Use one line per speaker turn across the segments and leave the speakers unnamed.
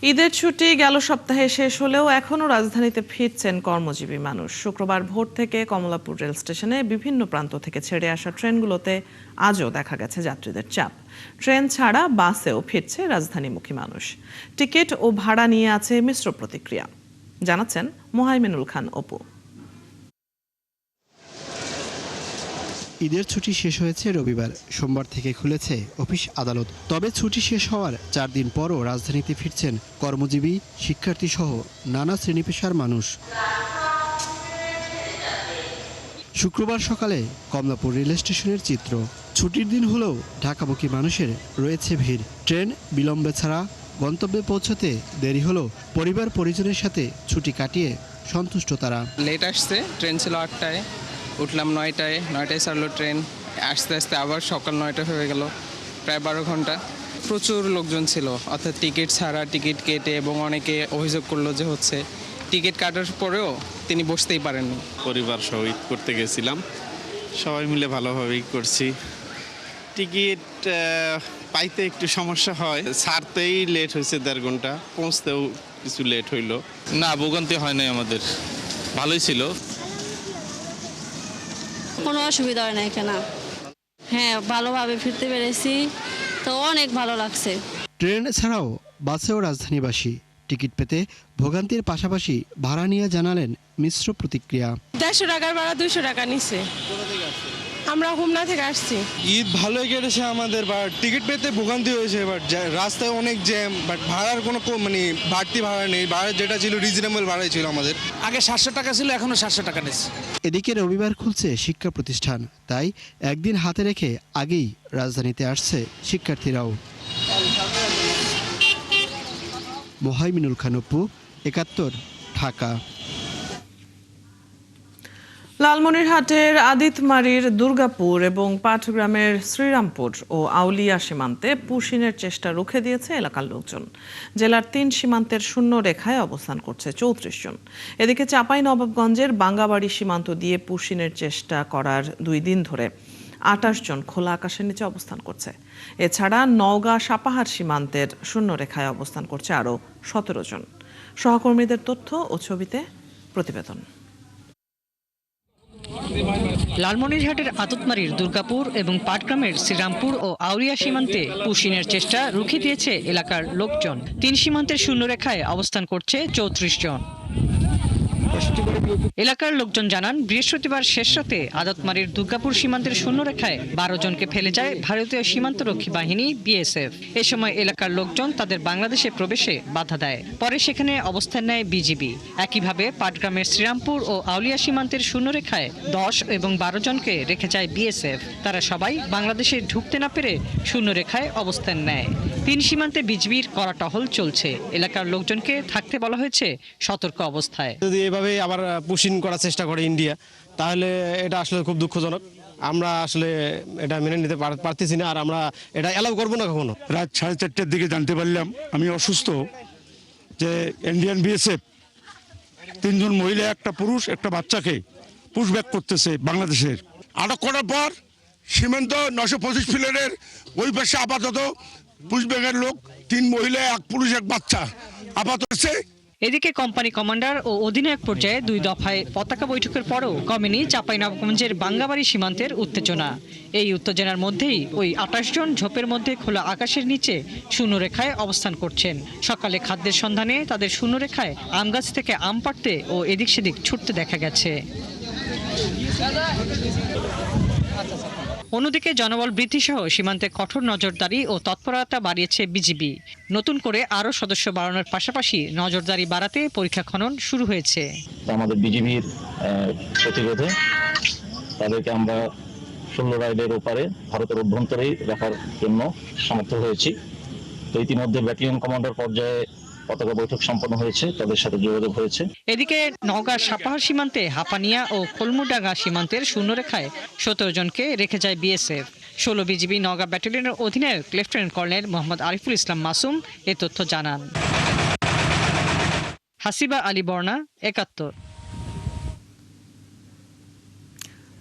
ঈদের ছুটি গেল সপ্তাহে শেষ হলেও এখনও রাজধানীতে ফিরছেন কর্মজীবী মানুষ। শুক্রবার ভোর থেকে কমলাপুর রেল স্টেশনে বিভিন্ন প্রান্ত থেকে ছেড়ে আসা ট্রেনগুলোতে আজও দেখা গেছে যাত্রীদের চাপ। ট্রেন ছাড়া বাসেও ফিরছে রাজধানীমুখী মানুষ। টিকিট ও ভাড়া নিয়ে আছে মিশ্র প্রতিক্রিয়া, জানাচ্ছেন মোহাইমিনুল খান অপু।
ঈদের ছুটি শেষ হয়েছে রবিবার, সোমবার থেকে খুলেছে অফিস আদালত। তবে ছুটি শেষ হওয়ার 4 দিন পরও রাজধানীতে ফিরছেন কর্মজীবী, শিক্ষার্থী সহ নানা শ্রেণী পেশার মানুষ। শুক্রবার সকালে কমলাপুর রেল স্টেশনের চিত্র। ছুটির দিন হলেও ঢাকামুখী মানুষের রয়েছে ভিড়। ট্রেন বিলম্বে ছাড়া গন্তব্যে পৌঁছতে দেরি হলেও পরিবার পরিজনের সাথে ছুটি কাটিয়ে সন্তুষ্ট তারা।
লেট আসছে, ট্রেন ছিল 8টায়, উঠলাম 9টায় ছাড়লো ট্রেন। আস্তে আস্তে আবার সকাল 9টা হয়ে গেল, প্রায় 12 ঘন্টা। প্রচুর লোকজন ছিল, অর্থাৎ টিকিট ছাড়া, টিকিট কেটে, এবং অনেকে অভিযোগ করলো যে টিকিট কাটার পরেও তিনি বসতেই পারেননি।
পরিবার সহ ঈদ করতে গেছিলাম, সবাই মিলে ভালোভাবেই করছি। টিকিট পাইতে একটু সমস্যা হয়, ছাড়তেই লেট হয়েছে 1.5 ঘন্টা, পৌঁছতেও কিছু লেট হইল।
না, ভোগান্তি হয় নাই আমাদের, ভালোই ছিল।
কোনো অসুবিধা হয় না এখানে। হ্যাঁ, ভালোভাবে ফিরতে পেরেছি, তো অনেক ভালো লাগছে।
ট্রেন ছাড়াও বাসেও রাজধানীবাসী টিকিট পেতে ভোগান্তির পাশাপাশি ভাড়া নিয়ে জানালেন মিশ্র প্রতিক্রিয়া।
150 টাকার ভাড়া 200 টাকা নিচ্ছে। আমরা হোমনা থেকে আসছি।
ঈদ ভালোই কেটেছে আমাদের, বাট টিকিট পেতে ভোগান্তি হয়েছে। বাট রাস্তায় অনেক জ্যাম, বাট ভাড়ার কোনো বাড়তি ভাড়া নেই। ভাড়া যেটা ছিল রিজনেবল ভাড়াই ছিল আমাদের।
আগে 700 টাকা ছিল, এখনো 700 টাকা নিচ্ছে।
এদিকে রবিবার খুলছে শিক্ষা প্রতিষ্ঠান, তাই একদিন হাতে রেখে আগেই রাজধানীতে আসছে শিক্ষার্থীরাও। মোহাইমিনুল খান অপু, 71, ঢাকা।
লালমনিরহাটের আদিতমারীর দুর্গাপুর এবং পাটগ্রামের শ্রীরামপুর ও আউলিয়া সীমান্তে পুশিনের চেষ্টা রুখে দিয়েছে এলাকার লোকজন। জেলার 3 সীমান্তের শূন্য রেখায় অবস্থান করছে 34 জন। এদিকে চাঁপাইনবাবগঞ্জের বাঙ্গাবাড়ি সীমান্ত দিয়ে পুশিনের চেষ্টা করার 2 দিন ধরে 28 জন খোলা আকাশের নিচে অবস্থান করছে। এছাড়া নওগাঁ সাপাহার সীমান্তের শূন্য রেখায় অবস্থান করছে আরও 17 জন। সহকর্মীদের তথ্য ও ছবিতে প্রতিবেদন।
লালমনিরহাটের আততমারীর দুর্গাপুর এবং পাটগ্রামের শ্রীরামপুর ও আউলিয়া সীমান্তে পুশিনের চেষ্টা রুখে দিয়েছে এলাকার লোকজন। 3 সীমান্তের শূন্যরেখায় অবস্থান করছে 34 জন। এলাকার লোকজন জানান, বৃহস্পতিবার শেষ রাতে আদতমারীর দুর্গাপুর সীমান্তের শূন্যরেখায় 12 জনকে ফেলে যায় ভারতীয় সীমান্তরক্ষী বাহিনী বিএসএফ। এ সময় এলাকার লোকজন তাদের বাংলাদেশে প্রবেশে বাধা দেয়। পরে সেখানে অবস্থান নেয় বিজিবি। একইভাবে পাটগ্রামের শ্রীরামপুর ও আউলিয়া সীমান্তের শূন্যরেখায় 10 এবং 12 জনকে রেখে যায় বিএসএফ। তারা সবাই বাংলাদেশে ঢুকতে না পেরে শূন্যরেখায় অবস্থান নেয়। 3 সীমান্তে বিজিবির কড়া টহল চলছে। এলাকার লোকজনকে থাকতে বলা হয়েছে সতর্ক অবস্থায়।
যদি এভাবে আবার পুশিং করার চেষ্টা করে ইন্ডিয়া, তাহলে এটা আসলে খুব দুঃখজনক। আমরা আসলে এটা মেনে নিতে পারতেছি না, আর আমরা এটা অ্যালাউ করবো না কখনো।
রাত 4:30টার দিকে জানতে পারলাম আমি অসুস্থ, যে ইন্ডিয়ান বিএসএফ 3 জন মহিলা, একটা পুরুষ, একটা বাচ্চাকে পুশব্যাক করতেছে বাংলাদেশের। আটক করার পর সীমান্ত 925 ফিলের ওই পাশে আপাতত পুশব্যাকের লোক 3 মহিলা, 1 পুরুষ, 1 বাচ্চা আপাতত আছে।
এদিকে কোম্পানি কমান্ডার ও অধিনায়ক পর্যায়ে 2 দফায় পতাকা বৈঠকের পরও কমেনি চাঁপাইনবাবগঞ্জের বাঙ্গাবাড়ি সীমান্তের উত্তেজনা। এই উত্তেজনার মধ্যেই ওই 28 জন ঝোপের মধ্যে খোলা আকাশের নিচে শূন্যরেখায় অবস্থান করছেন। সকালে খাদ্যের সন্ধানে তাদের শূন্যরেখায় আম গাছ থেকে আম পাড়তে ও এদিক সেদিক ছুটতে দেখা গেছে। অন্যদিকে জনবল বৃদ্ধি সহ সীমান্তে কঠোর নজরদারি ও তৎপরতা বাড়িয়েছে বিজিবি। নতুন করে আরও সদস্য বাড়ানোর পাশাপাশি নজরদারি বাড়াতে পরীক্ষা খনন শুরু হয়েছে।
আমাদের বিজিবির প্রতিরোধে তাদেরকে আমরা 16 রাইডের ওপারে ভারতের অভ্যন্তরেই রাখার জন্য সমর্থ হয়েছি। তো ইতিমধ্যে ব্যাটালিয়ন কমান্ডার পর্যায়ে পতাকা বৈঠক সম্পন্ন হয়েছে, তাদের সাথে যোগাযোগ হয়েছে।
এদিকে নওগাঁ সাপাহার সীমান্তে হাপানিয়া ও খোলমুডাঙ্গা সীমান্তের শূন্যরেখায় 17 জনকে রেখে যায় বিএসএফ। 16 বিজিবি নওগাঁ ব্যাটালিয়নের অধিনায়ক লেফটেন্যান্ট কর্নেল মোহাম্মদ আরিফুল ইসলাম মাসুম এ তথ্য জানান। হাসিবা আলী বর্ণা, 71।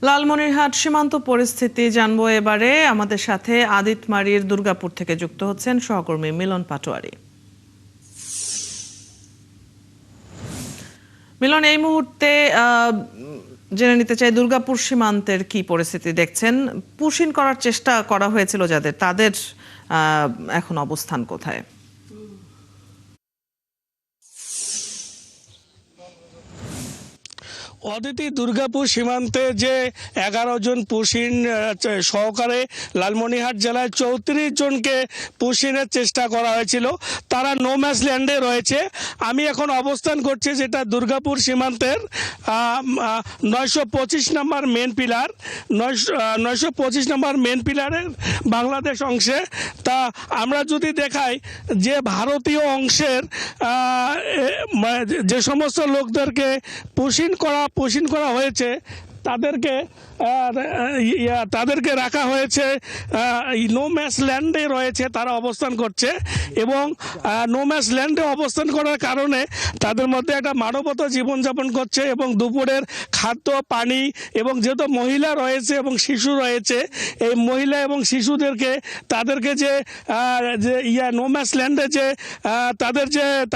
লালমনিরহাট সীমান্ত পরিস্থিতি জানবো এবারে। আমাদের সাথে আদিতমারীর দুর্গাপুর থেকে যুক্ত হচ্ছেন সহকর্মী মিলন পাটোয়ারি। মিলন, এই মুহূর্তে জেনে নিতে চাই দুর্গাপুর সীমান্তের কি পরিস্থিতি দেখছেন? পুশিন করার চেষ্টা করা হয়েছিল তাদের এখন অবস্থান কোথায়?
অদিতি, দুর্গাপুর সীমান্তে যে 11 জন পুশিন সহকারে লালমনিরহাট জেলায় 34 জনকে পুশিনের চেষ্টা করা হয়েছিল, তারা নো ম্যাচ ল্যান্ডে রয়েছে। আমি এখন অবস্থান করছি যেটা দুর্গাপুর সীমান্তের 925 নম্বর মেন পিলার, 925 নম্বর মেন পিলারের বাংলাদেশ অংশে। তা আমরা যদি দেখাই যে ভারতীয় অংশের যে সমস্ত লোকদেরকে পুশিন করা হয়েছে তাদেরকে রাখা হয়েছে নো ম্যাচ ল্যান্ডে রয়েছে, তারা অবস্থান করছে। এবং নো ম্যাচ ল্যান্ডে অবস্থান করার কারণে তাদের মধ্যে একটা মানবতা জীবনযাপন করছে এবং দুপুরের খাদ্য পানি, এবং যেহেতু মহিলা রয়েছে এবং শিশু রয়েছে, এই মহিলা এবং শিশুদেরকে তাদেরকে যে নো ম্যাচ ল্যান্ডে যে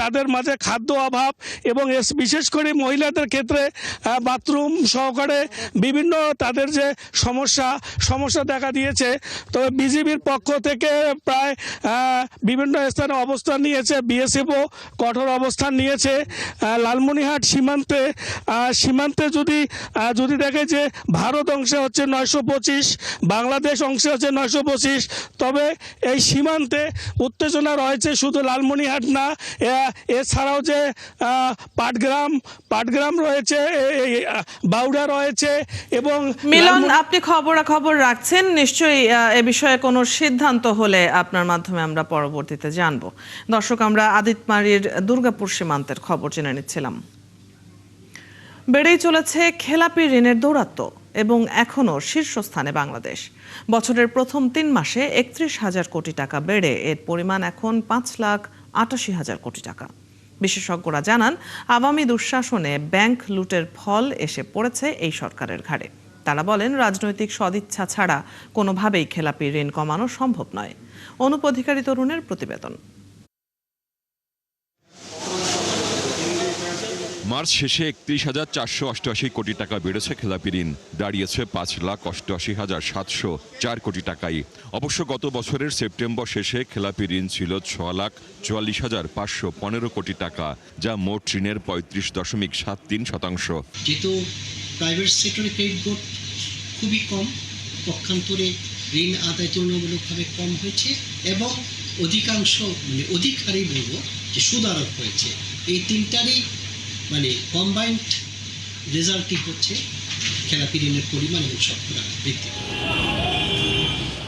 তাদের মাঝে খাদ্য অভাব, এবং বিশেষ করে মহিলাদের ক্ষেত্রে বাথরুম সহকারে বিভিন্ন তাদের যে সমস্যা দেখা দিয়েছে। তবে বিজিবির পক্ষ থেকে প্রায় বিভিন্ন স্থানে অবস্থান নিয়েছে, বিএসএফও কঠোর অবস্থান নিয়েছে। লালমনিরহাট সীমান্তে যদি দেখে যে ভারত অংশে হচ্ছে 925, বাংলাদেশ অংশে হচ্ছে 925, তবে এই সীমান্তে উত্তেজনা রয়েছে শুধু লালমনিরহাট না, এছাড়াও যে পাটগ্রাম রয়েছে, বাউড়া রয়েছে। এবং
মিলন, আপনি খবর রাখছেন নিশ্চয়ই, এ বিষয়ে কোনো সিদ্ধান্ত হলে আপনার মাধ্যমে আমরা পরবর্তীতে জানবো। দর্শক, আমরা আদিতমারির দুর্গাপুর সীমান্তের খবর জেনে নিচ্ছিলাম। বেড়েই চলেছে খেলাপি ঋণের দৌরাত্ম্য এবং এখনও শীর্ষস্থানে বাংলাদেশ। বছরের প্রথম 3 মাসে 31,000 কোটি টাকা বেড়ে এর পরিমাণ এখন 5,88,000 কোটি টাকা। বিশেষজ্ঞরা জানান, আওয়ামী দুঃশাসনে ব্যাংক লুটের ফল এসে পড়েছে এই সরকারের ঘাড়ে। তারা বলেন, রাজনৈতিক সদিচ্ছা ছাড়া কোনোভাবেই খেলাপি ঋণ কমানো সম্ভব নয়। অনুপ অধিকারী তরুণের প্রতিবেদন।
মার্চ শেষে 31,488 কোটি টাকা বেড়েছে খেলাপি ঋণ, দাঁড়িয়েছে 5,88,704 কোটি টাকায়। অবশ্য গত বছরের সেপ্টেম্বর শেষে খেলাপি ঋণ ছিল 6,44,515 কোটি টাকা, যা মোট ঋণের 35.73%।
যেহেতু প্রাইভেট সেক্টরে ক্রেডিট গ্রোথ খুবই কম, পক্ষান্তরে ঋণ আদায় তুলনামূলকভাবে কম হয়েছে, এবং অধিক হারেই বলবো যে সুদ আরোপ হয়েছে। এই তিনটারই কম্বাইন্ড রেজাল্টই হচ্ছে খেলাপি ঋণের পরিমাণ এবং শতকরা বৃদ্ধি।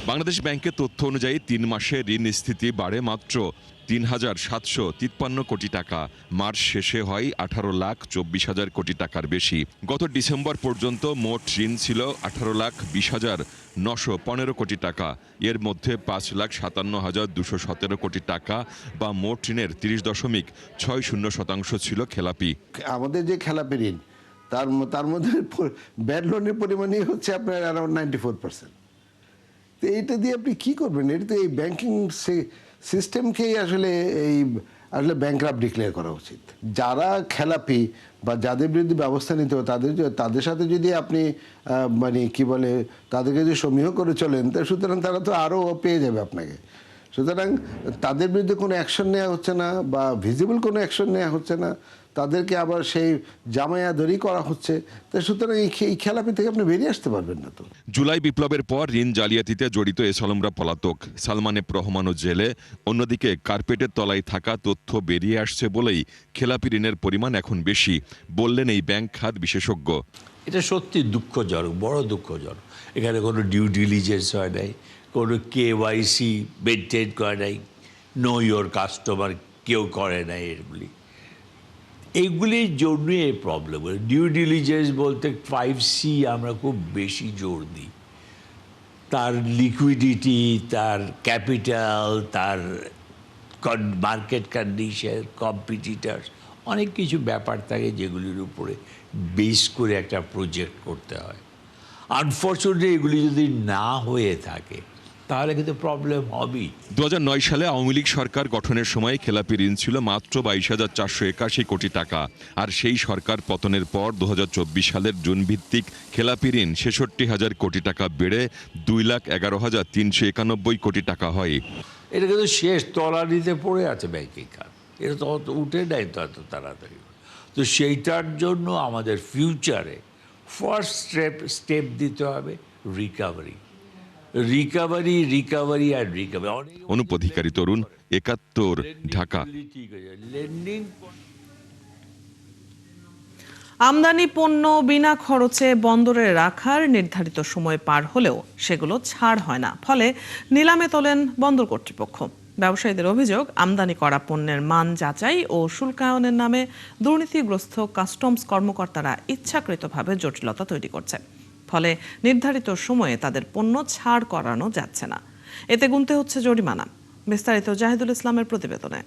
বাংলাদেশ ব্যাংকের তথ্য অনুযায়ী 3 মাসে ঋণ স্থিতি বাড়ে মাত্র 3,753 কোটি টাকা। মার্চ শেষে হয় 18,24,000 কোটি টাকার বেশি। গত ডিসেম্বর পর্যন্ত মোট ঋণ ছিল 18,20,915 কোটি টাকা। এর মধ্যে 5,57,217 কোটি টাকা বা মোট ঋণের 30.60% ছিল খেলাপি।
আমাদের যে খেলাপি ঋণ তার মধ্যে ব্যাড লোনের পরিমাণই হচ্ছে আপনার অ্যারাউন্ড 94%। তো এইটা দিয়ে আপনি কি করবেন? এটা তো এই ব্যাংকিং সিস্টেমকেই আসলে ব্যাংকরাপ্ট ডিক্লেয়ার করা উচিত। যারা খেলাপি বা যাদের বিরুদ্ধে ব্যবস্থা নিতে হবে তাদের সাথে যদি আপনি তাদেরকে যদি সমীহ করে চলেন, সুতরাং তারা তো আরও পেয়ে যাবে আপনাকে। সুতরাং তাদের বিরুদ্ধে কোনো অ্যাকশন নেওয়া হচ্ছে না বা ভিজিবল কোনো অ্যাকশন নেওয়া হচ্ছে না, তাদেরকে আবার সেই জামায়াদরি করা হচ্ছে। তো সুতরাং এই খেলাপি থেকে আপনি বেরিয়ে আসতে পারবেন না। তো
জুলাই বিপ্লবের পর ঋণ জালিয়াতিতে জড়িত এসলমরা পলাতক, সালমান এফ রহমানও জেলে। অন্যদিকে কার্পেটের তলায় থাকা তথ্য বেরিয়ে আসছে বলেই খেলাপি ঋণের পরিমাণ এখন বেশি, বললেন এই ব্যাংক খাত বিশেষজ্ঞ।
এটা সত্যি দুঃখজনক, বড় দুঃখজনক। এখানে কোনো ডিউ ডিলিজেন্স হয় নাই, কোনো KYC মেনটেন করে নাই, নো ইয়োর কাস্টমার কেউ করে নাই। এইগুলির জন্য এই প্রবলেম। ডিউ ডিলিজেন্স বলতে 5C আমরা খুব বেশি জোর দিই। তার লিকুইডিটি, তার ক্যাপিটাল, তার মার্কেট কন্ডিশন, কম্পিটিটার্স, অনেক কিছু ব্যাপার থাকে যেগুলির উপরে বেস করে একটা প্রজেক্ট করতে হয়। আনফর্চুনেটলি এগুলি যদি না হয়ে থাকে তাহলে কিন্তু প্রবলেম হবেই।
2009 সালে আওয়ামী লীগ সরকার গঠনের সময় খেলাপি ঋণ ছিল মাত্র 22,481 কোটি টাকা। আর সেই সরকার পতনের পর 2024 সালের জুন ভিত্তিক খেলাপি ঋণ 66,000 কোটি টাকা বেড়ে 2,11,391 কোটি টাকা হয়।
এটা কিন্তু শেষ তলানিতে পড়ে আছে ব্যাংকিং খাত, এটা তো অত উঠে নেয় তো এত তাড়াতাড়ি। তো সেইটার জন্য আমাদের ফিউচারে ফার্স্ট স্টেপ দিতে হবে রিকভারি।
অনুপ অধিকারী, তরুণ, 71, ঢাকা।
আমদানি পণ্য বিনা খরচে বন্দরে রাখার নির্ধারিত সময় পার হলেও সেগুলো ছাড় হয় না, ফলে নিলামে তোলেন বন্দর কর্তৃপক্ষ। ব্যবসায়ীদের অভিযোগ, আমদানি করা পণ্যের মান যাচাই ও শুল্কায়নের নামে দুর্নীতিগ্রস্ত কাস্টমস কর্মকর্তারা ইচ্ছাকৃতভাবে জটিলতা তৈরি করছে। ফলে নির্ধারিত সময়ে তাদের পণ্য ছাড় করানো যাচ্ছে না, এতে গুনতে হচ্ছে জরিমানা। বিস্তারিত জাহিদুল ইসলামের প্রতিবেদনে।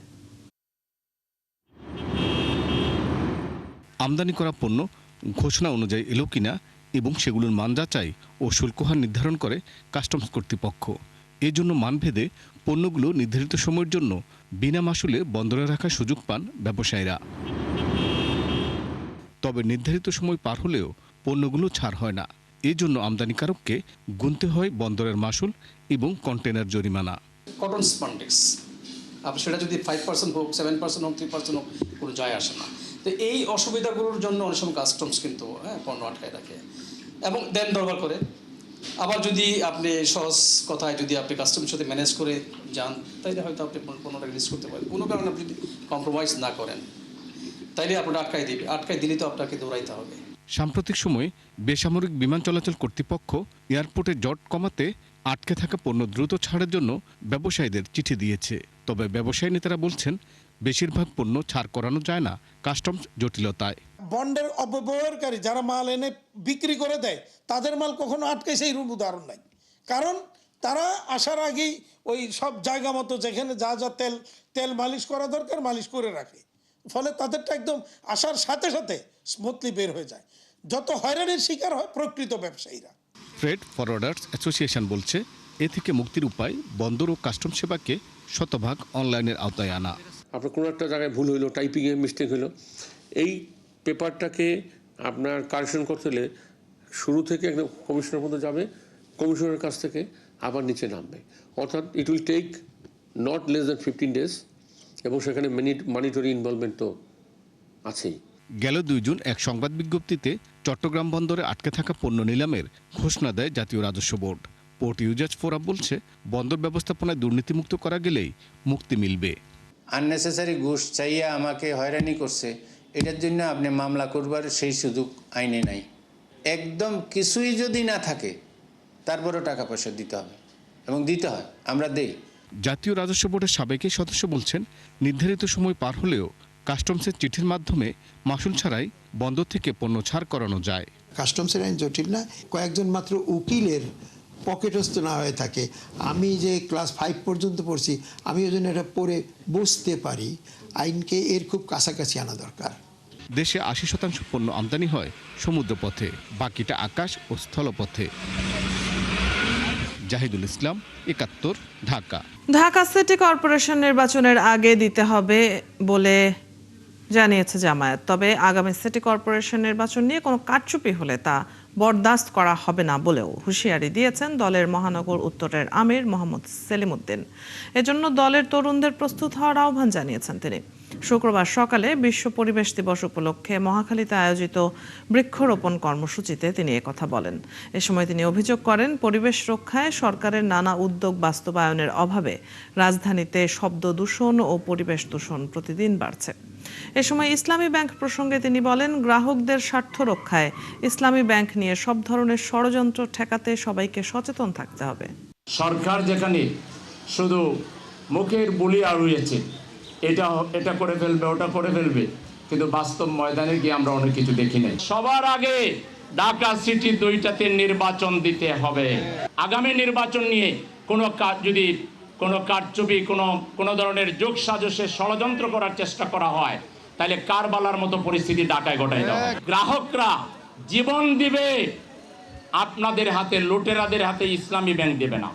আমদানি করা পণ্য ঘোষণা অনুযায়ী এলো কিনা এবং সেগুলোর মান যাচাই ও শুল্কহার নির্ধারণ করে কাস্টমস কর্তৃপক্ষ। এজন্য মানভেদে পণ্যগুলো নির্ধারিত সময়ের জন্য বিনা মাশুলে বন্দরে রাখার সুযোগ পান ব্যবসায়ীরা। তবে নির্ধারিত সময় পার হলেও পণ্যগুলো ছাড় হয় না। এজন্য আমদানিকারককে গুনতে হয় বন্দরের মাশুল এবং কন্টেনার জরিমানা।
কটন স্পন্ডেক্স আপনি সেটা যদি 5% হোক, 7% হোক, 3% হোক, কোনো যায় আসে না। তো এই অসুবিধাগুলোর জন্য অনেক সময় কাস্টমস কিন্তু পণ্য আটকায় রাখে এবং দেন দরবার করে। আবার যদি আপনি সহজ কথায় যদি আপনি কাস্টমসের সাথে ম্যানেজ করে যান, তাইলে হয়তো আপনি পণ্যটা রিলিজ করতে পারেন। কোনো কারণে আপনি যদি কম্প্রোমাইজ না করেন তাইলে আপনারা আটকায় দিলে তো আপনাকে দৌড়াইতে হবে।
সাম্প্রতিক সময়ে বেসামরিক বিমান চলাচল কর্তৃপক্ষ এয়ারপোর্টে জট কমাতে আটকে থাকা পণ্য দ্রুত ছাড়ের জন্য ব্যবসায়ীদের চিঠি দিয়েছে। তবে ব্যবসায়ী নেতারা বলছেন, বেশিরভাগ পণ্য ছাড় করানো যায় না কাস্টমস জটিলতায়।
বন্ডের অপব্যবহারকারী যারা মাল এনে বিক্রি করে দেয়, তাদের মাল কখনো আটকে সেই রূপ উদাহরণ নাই। কারণ তারা আসার আগেই ওই সব জায়গা মতো যেখানে যা যা তেল মালিশ করা দরকার মালিশ করে রাখে। ফলে তাদেরটা একদম আসার সাথে সাথে স্মুথলি বের হয়ে যায়। যত হয়রানির শিকার হয় প্রকৃত ব্যবসায়ীরা।
ফ্রেড ফরওয়ার্ডার্স অ্যাসোসিয়েশন বলছে, এ থেকে মুক্তির উপায় বন্দর ও কাস্টম সেবাকে শতভাগ অনলাইনের আওতায় আনা।
আপনার কোনো একটা জায়গায় ভুল হইলো, টাইপিংয়ে মিস্টেক হলো, এই পেপারটাকে আপনার কারেকশন করতে হলে শুরু থেকে একদম কমিশনের মধ্যে যাবে, কমিশনের কাছ থেকে আবার নিচে নামবে। অর্থাৎ it will take not less than 15 days এবং সেখানে মানিটরি ইনভলভমেন্ট তো আছেই।
গেল 2 জুন এক সংবাদ বিজ্ঞপ্তিতে চট্টগ্রাম বন্দরে আটকে থাকা পণ্য নিলামের ঘোষণা দেয় জাতীয় রাজস্ব বোর্ড। পোর্ট ইউজার্স ফোরাম বলছে, বন্দর ব্যবস্থাপনায় দুর্নীতিমুক্ত করা গেলেই মুক্তি মিলবে।
আননেসেসারি ঘুষ চাইয়া আমাকে হয়রানি করছে, এটার জন্য আপনি মামলা করবার সেই সুযোগ আইনে নাই। একদম কিছুই যদি না থাকে তারপরেও টাকা পয়সা দিতে হবে এবং দিতে হয়, আমরা দেই।
জাতীয় রাজস্ব বোর্ডের সাবেক সদস্য বলছেন, নির্ধারিত সময় পার হলেও কাস্টমসের চিঠির মাধ্যমে মাশুল ছাড়াই বন্দর থেকে পণ্য ছাড় করানো যায়।
কাস্টমসের আইন জটিল না, কয়েকজন মাত্র উকিলের পকেটস্থ না হয়ে থাকে। আমি যে ক্লাস 5 পর্যন্ত পড়ছি, আমি ওই জন্য এটা পড়ে বুঝতে পারি। আইনকে এর খুব কাছাকাছি আনা দরকার।
দেশে 80% পণ্য আমদানি হয় সমুদ্রপথে, বাকিটা আকাশ ও স্থলপথে। জাহিদুল ইসলাম, 71, ঢাকা।
ঢাকা সিটি কর্পোরেশন নির্বাচনের আগে দিতে হবে বলে জানিয়েছে জামায়াত। তবে আগামী সিটি কর্পোরেশন নির্বাচন নিয়ে কোনো কারচুপি হলে তা বরদাস্ত করা হবে না বলেও হুঁশিয়ারি দিয়েছেন দলের মহানগর উত্তরের আমির মোহাম্মদ সেলিম উদ্দিন। এজন্য দলের তরুণদের প্রস্তুত হওয়ার আহ্বান জানিয়েছেন তিনি। শুক্রবার সকালে বিশ্ব পরিবেশ দিবস উপলক্ষে মহাখালীতে আয়োজিত বৃক্ষরোপণ কর্মসূচিতে তিনি একথা বলেন। এ সময় তিনি অভিযোগ করেন, পরিবেশ রক্ষায় সরকারের নানা উদ্যোগ বাস্তবায়নের অভাবে রাজধানীতে শব্দ দূষণ ও পরিবেশ দূষণ প্রতিদিন বাড়ছে। এ সময় ইসলামী ব্যাংক প্রসঙ্গে তিনি বলেন, গ্রাহকদের স্বার্থ রক্ষায় ইসলামী ব্যাংক নিয়ে সব ধরনের ষড়যন্ত্র ঠেকাতে সবাইকে সচেতন থাকতে হবে।
সরকার যেখানে শুধু মুখের বুলি আড়িয়েছে, এটা করে ফেলবে, ওটা করে ফেলবে, কিন্তু বাস্তব ময়দানে গিয়ে আমরা অনেক কিছু দেখি নাই। সবার আগে ঢাকা সিটি 2টাতে নির্বাচন দিতে হবে। আগামী নির্বাচন নিয়ে যদি কোনো কারচুপি, কোনো ধরনের যোগ সাজসে ষড়যন্ত্র করার চেষ্টা করা হয়, তাহলে কারবালার মতো পরিস্থিতি ঢাকায় ঘটায় দেওয়া। গ্রাহকরা জীবন দিবে আপনাদের হাতে, লুটেরাদের হাতে ইসলামী ব্যাংক দেবে না।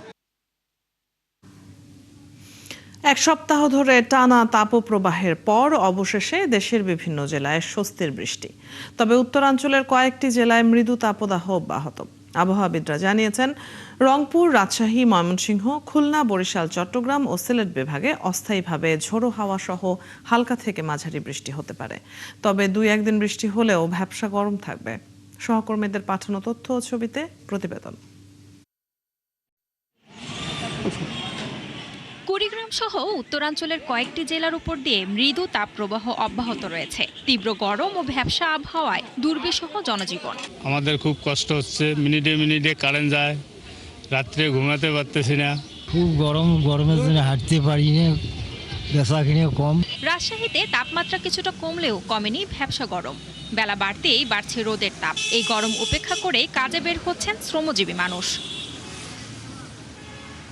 এক সপ্তাহ ধরে টানা তাপপ্রবাহের পর অবশেষে দেশের বিভিন্ন জেলায় স্বস্তির বৃষ্টি। তবে উত্তরাঞ্চলের কয়েকটি জেলায় মৃদু তাপদাহ অব্যাহত। আবহাওয়াবিদরা জানিয়েছেন, রংপুর, রাজশাহী, ময়মনসিংহ, খুলনা, বরিশাল, চট্টগ্রাম ও সিলেট বিভাগে অস্থায়ীভাবে ঝোড়ো হাওয়া সহ হালকা থেকে মাঝারি বৃষ্টি হতে পারে। তবে 2-1 দিন বৃষ্টি হলেও ভ্যাপসা গরম থাকবে। সহকর্মীদের পাঠানো তথ্য ও ছবিতে প্রতিবেদন।
কুড়িগ্রাম সহ উত্তরাঞ্চলের কয়েকটি জেলার উপর দিয়ে মৃদু তাপপ্রবাহ অব্যাহত রয়েছে। তীব্র গরম ও ভ্যাপসা আবহাওয়ায় দুর্বিষহ জনজীবন।
আমাদের খুব কষ্ট হচ্ছে, মিনিটে মিনিটে কারেন্ট যায়, রাত্রে ঘুমাতে পারতেছি না।
খুব গরমের জন্য হাঁটতে পারি না, বেচা কিনে কম।
রাজশাহীতে তাপমাত্রা কিছুটা কমলেও কমেনি ভ্যাপসা গরম। বেলা বাড়তেই বাড়ছে রোদের তাপ। এই গরম উপেক্ষা করে কাজে বের হচ্ছেন শ্রমজীবী মানুষ।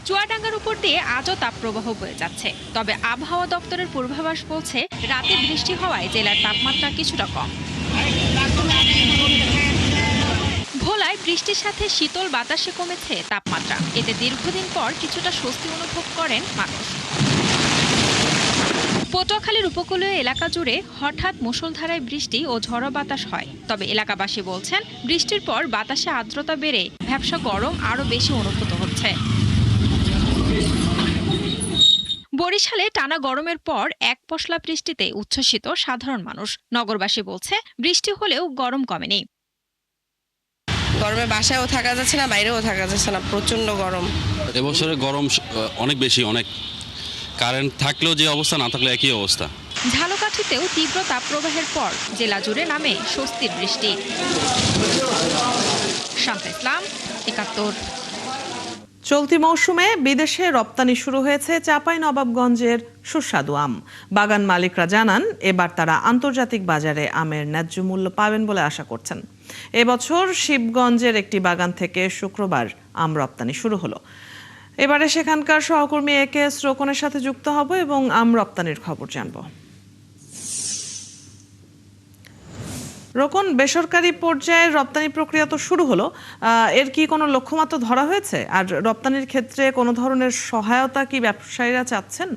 চুয়াডাঙ্গার উপর দিয়ে আজও তাপপ্রবাহ বয়ে যাচ্ছে। তবে আবহাওয়া দপ্তরের পূর্বাভাস বলছে, রাতে বৃষ্টি হওয়ায় জেলার তাপমাত্রা কিছুটা কম। ভোলায় বৃষ্টির সাথে শীতল বাতাসে কমেছে তাপমাত্রা। এতে দীর্ঘদিন পর কিছুটা স্বস্তি অনুভব করেন মানুষ। পটুয়াখালীর উপকূলীয় এলাকা জুড়ে হঠাৎ মুষলধারায় বৃষ্টি ও ঝড়ো বাতাস হয়। তবে এলাকাবাসী বলছেন, বৃষ্টির পর বাতাসে আর্দ্রতা বেড়ে ভ্যাপসা গরম আরও বেশি অনুভূত হচ্ছে। বরিশালে টানা গরমের পর এক পশলা বৃষ্টিতে উচ্ছ্বসিত সাধারণ মানুষ। নগরবাসী বলছে, বৃষ্টি হলেও গরম কমেনি।
গরমে বাসায়ও থাকা যাচ্ছে না, বাইরেও থাকা যাচ্ছে না, প্রচন্ড গরম।
এবছরে গরম অনেক বেশি, অনেক। কারেন্ট থাকলেও যে অবস্থা, না থাকলে একই অবস্থা।
ঝালকাঠিতেও তীব্র তাপপ্রবাহের পর জেলা জুড়ে নামে স্বস্তির বৃষ্টি। শান্তা ইসলাম, ৭১।
চলতি মৌসুমে বিদেশে রপ্তানি শুরু হয়েছে চাঁপাইনবাবগঞ্জের সুস্বাদু আম। বাগান মালিকরা জানান, এবার তারা আন্তর্জাতিক বাজারে আমের ন্যায্য মূল্য পাবেন বলে আশা করছেন। এবছর শিবগঞ্জের একটি বাগান থেকে শুক্রবার আম রপ্তানি শুরু হলো। এবারে সেখানকার সহকর্মী AKS রোকনের সাথে যুক্ত হব এবং আম রপ্তানির খবর জানব। রোকন, বেসরকারি পর্যায়ে রপ্তানি প্রক্রিয়া তো শুরু হলো, এর কি কোনো লক্ষ্যমাত্রা ধরা হয়েছে? আর রপ্তানির ক্ষেত্রে কোনো ধরনের সহায়তা কি ব্যবসায়ীরা চাচ্ছেন?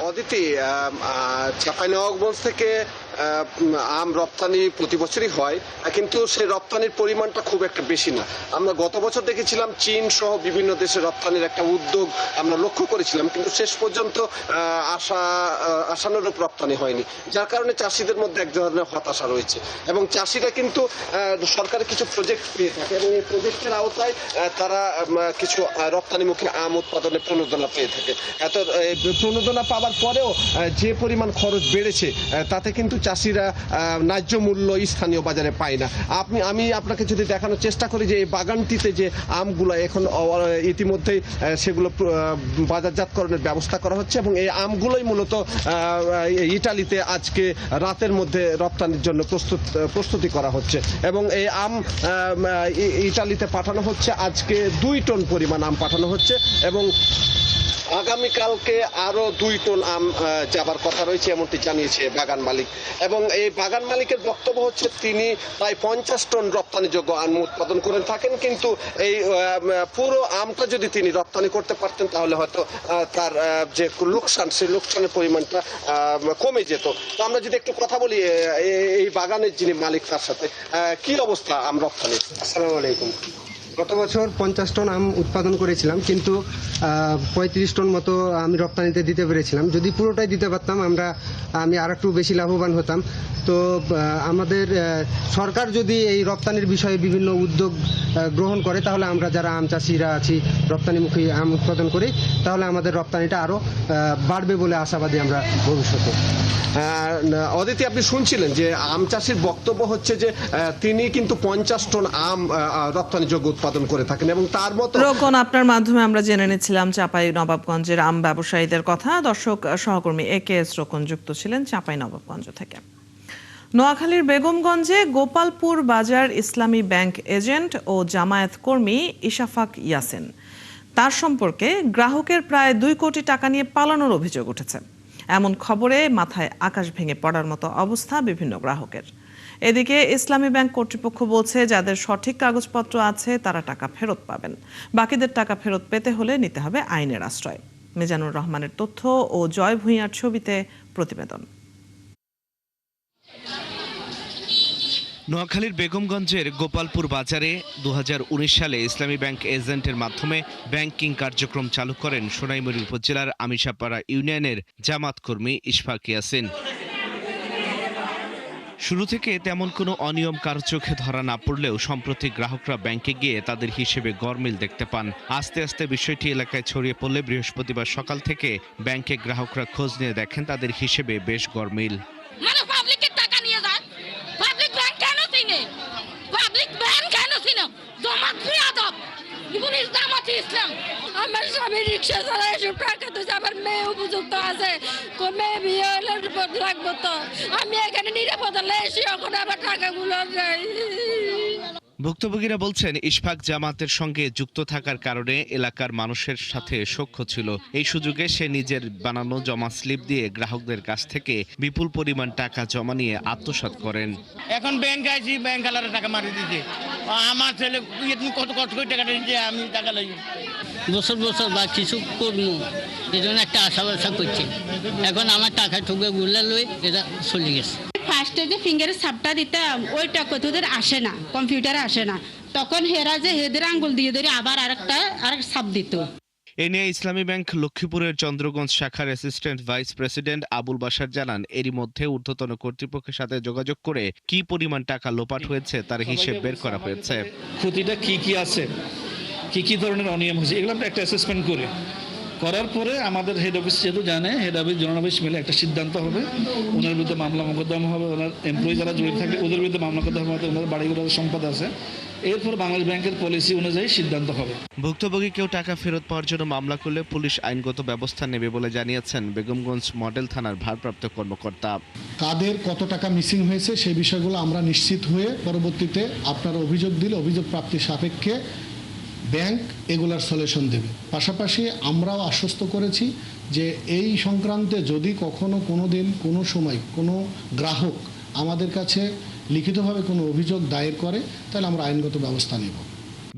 অদিতি, চাঁপাইনবাবগঞ্জ থেকে আম রপ্তানি প্রতি বছরই হয়, কিন্তু সেই রপ্তানির পরিমাণটা খুব একটা বেশি না। আমরা গত বছর দেখেছিলাম চীন সহ বিভিন্ন দেশে রপ্তানির একটা উদ্যোগ আমরা লক্ষ্য করেছিলাম, কিন্তু শেষ পর্যন্ত আশানুরূপ রপ্তানি হয়নি, যার কারণে চাষিদের মধ্যে এক ধরনের হতাশা রয়েছে। এবং চাষিরা কিন্তু সরকারের কিছু প্রজেক্ট পেয়ে থাকে এবং এই প্রজেক্টের আওতায় তারা কিছু রপ্তানিমুখী আম উৎপাদনে প্রণোদনা পেয়ে থাকে। এত প্রণোদনা পাওয়ার পরেও যে পরিমাণ খরচ বেড়েছে, তাতে কিন্তু চাষিরা ন্যায্য মূল্য স্থানীয় বাজারে পায় না। আমি আপনাকে যদি দেখানোর চেষ্টা করি যে এই বাগানটিতে যে আমগুলো এখন ইতিমধ্যেই সেগুলো বাজারজাতকরণের ব্যবস্থা করা হচ্ছে এবং এই আমগুলোই মূলত ইটালিতে আজকে রাতের মধ্যে রপ্তানির জন্য প্রস্তুতি করা হচ্ছে এবং এই আম ইটালিতে পাঠানো হচ্ছে। আজকে 2 টন পরিমাণ আম পাঠানো হচ্ছে এবং আগামীকালকে আরো 2 টন আম যাবার কথা রয়েছে, এমনটি জানিয়েছে বাগান মালিক। এবং এই বাগান মালিকের বক্তব্য হচ্ছে, তিনি প্রায় 50 টন রপ্তানিযোগ্য আম উৎপাদন করে থাকেন, কিন্তু এই পুরো আমটা যদি তিনি রপ্তানি করতে পারতেন তাহলে হয়তো তার যে লোকসান, সেই লোকসানের পরিমাণটা কমে যেত। তো আমরা যদি একটু কথা বলি এই বাগানের যিনি মালিক, তার সাথে, কি অবস্থা আম রপ্তানি?
আসসালামু আলাইকুম। গত বছর 50 টন আম উৎপাদন করেছিলাম, কিন্তু 35 টন মতো আমি রপ্তানিতে দিতে পেরেছিলাম। যদি পুরোটাই দিতে পারতাম আমি আর একটু বেশি লাভবান হতাম। তো আমাদের সরকার যদি এই রপ্তানির বিষয়ে বিভিন্ন উদ্যোগ গ্রহণ করে, তাহলে আমরা যারা আম চাষিরা আছি, রপ্তানিমুখী আম উৎপাদন করি, তাহলে আমাদের রপ্তানিটা আরও বাড়বে বলে আশাবাদী আমরা ভবিষ্যতে।
অদিতি, আপনি শুনছিলেন যে আম চাষির বক্তব্য হচ্ছে যে তিনি কিন্তু 50 টন আম রপ্তানিযোগ্য উৎপাদন করে থাকেন এবং তার মতো।
রোকন, আপনার মাধ্যমে আমরা জেনে নিচ্ছিলাম চাঁপাইনবাবগঞ্জের আম ব্যবসায়ীদের কথা। দর্শক, সহকর্মী AKS রোকন যুক্ত ছিলেন চাঁপাইনবাবগঞ্জ থেকে। নোয়াখালীর বেগমগঞ্জে গোপালপুর বাজার ইসলামী ব্যাংক এজেন্ট ও জামায়াত কর্মী ইশাফাক ইয়াসিন, তার সম্পর্কে গ্রাহকের প্রায় 2 কোটি টাকা নিয়ে পালানোর অভিযোগ উঠেছে। এমন খবরে মাথায় আকাশ ভেঙে পড়ার মতো অবস্থা বিভিন্ন গ্রাহকের। এদিকে ইসলামী ব্যাংক কর্তৃপক্ষ বলছে যাদের সঠিক কাগজপত্র আছে তারা টাকা ফেরত পাবেন, বাকিদের টাকা ফেরত পেতে হলে নিতে হবে আইনের আশ্রয়। মিজানুর রহমানের তথ্য ও জয় ভূঁইয়ার ছবিতে প্রতিবেদন।
নোয়াখালীর বেগমগঞ্জের গোপালপুর বাজারে 2019 সালে ইসলামী ব্যাংক এজেন্টের মাধ্যমে ব্যাংকিং কার্যক্রম চালু করেন সোনাইমুড়ি উপজেলার আমিশাপাড়া ইউনিয়নের জামাত কর্মী ইশফাক ইয়াসিন। শুরু থেকে তেমন কোনো অনিয়ম কারো চোখে ধরা না পড়লেও সম্প্রতি গ্রাহকরা ব্যাংকে গিয়ে তাদের হিসেবে গরমিল দেখতে পান। আস্তে আস্তে বিষয়টি এলাকায় ছড়িয়ে পড়লে বৃহস্পতিবার সকাল থেকে ব্যাংকে গ্রাহকরা খোঁজ নিয়ে দেখেন তাদের হিসেবে বেশ গরমিল।
আমার স্বামী রিক্সা চালায় এসব টাকা তো আমার মেয়ে উপযুক্ত আছে, মেয়ে বিয়ে হলে লাগবো তো আমি এখানে নিরাপদ এসে এখন আবার টাকাগুলো নেই।
ভুক্তভোগীরা বলছেন ইশফাক জামাতের সঙ্গে যুক্ত থাকার কারণে এলাকার মানুষের সাথে সখ্য ছিল। এই সুযোগে সে নিজের বানানো জমা স্লিপ দিয়ে গ্রাহকদের কাছ থেকে বিপুল পরিমাণ টাকা জমা নিয়ে আত্মসাৎ করেন।
এখন ব্যাংক আইছি, ব্যাংক আলাদা টাকা মারি দিতে আমার ছেলে কত কষ্ট করে টাকাটা দিতে আমি টাকা লাগি
বছর বছর বা কিছু করবো এই জন্য একটা আশা ব্যবসা করছি। এখন আমার টাকা ঠুকে গুলা লই এটা চলে গেছে।
ফার্স্টে যে ফিঙ্গারের ছাপটা দিতাম ওইটা কোথাও আসে না, কম্পিউটারে আসে না, তখন হেরা যে হেদের আঙ্গুল দিয়ে ধরে আবার আরেক ছাপ দিত।
এ নিয়ে ইসলামী ব্যাংক লক্ষ্মীপুরের চন্দ্রগঞ্জ শাখার assistant vice president Abul Bashar জানান, এরই মধ্যে ঊর্ধ্বতন কর্তৃপক্ষের সাথে যোগাযোগ করে কি পরিমাণ টাকা লোপাট হয়েছে তার হিসেব বের করা হয়েছে।
ক্ষতিটা কি আছে, কি ধরনের অনিয়ম হয়েছে এগুলো আমরা একটা অ্যাসেসমেন্ট করি, করার পরে আমাদের হেড অফিস যেহেতু জানে, হেড অফিস জোনাল অফিস মিলে একটা সিদ্ধান্ত হবে, ওনার বিরুদ্ধে মামলা মোকদ্দমা হবে, ওনার এমপ্লয়ি যারা জড়িত থাকে ওদের বিরুদ্ধে মামলা মোকদ্দমা হবে, ওনার বাড়িগুলোর সম্পদ আছে, এরপর বাংলাদেশ ব্যাংকের পলিসি অনুযায়ী সিদ্ধান্ত হবে।
ভুক্তভোগী কেউ টাকা ফেরত পাওয়ার জন্য মামলা করলে পুলিশ আইনগত ব্যবস্থা নেবে বলে জানিয়েছেন বেগমগঞ্জ মডেল থানার ভারপ্রাপ্ত কর্মকর্তা।
কাদের কত টাকা মিসিং হয়েছে সেই বিষয়গুলো আমরা নিশ্চিত হয়ে পরবর্তীতে আপনারা অভিযোগ দিলে অভিযোগ প্রাপ্তির সাপেক্ষে ব্যাংক এগুলার সলিউশন দেবে। পাশাপাশি আমরাও আশ্বস্ত করেছি যে এই সংক্রান্তে যদি কখনো কোনো দিন কোনো সময় কোনো গ্রাহক আমাদের কাছে লিখিতভাবে কোনো অভিযোগ দায়ের করে তাহলে আমরা আইনগত ব্যবস্থা নেব।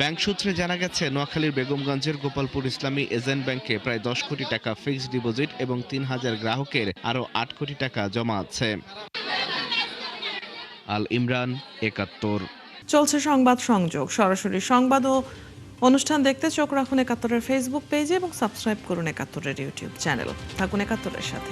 ব্যাংক সূত্রে জানা গেছে নোয়াখালীর বেগমগঞ্জের গোপালপুর ইসলামী এজেন্ট ব্যাংকে প্রায় 10 কোটি টাকা ফিক্সড ডিপোজিট এবং 3000 গ্রাহকের আরও 8 কোটি টাকা জমা আছে। আল ইমরান, 71।
চলছে সংবাদ সংযোগ। সরাসরি সংবাদ ও অনুষ্ঠান দেখতে চোখ রাখুন 71-এর ফেসবুক পেজে এবং সাবস্ক্রাইব করুন 71-এর ইউটিউব চ্যানেল। থাকুন 71-এর সাথে।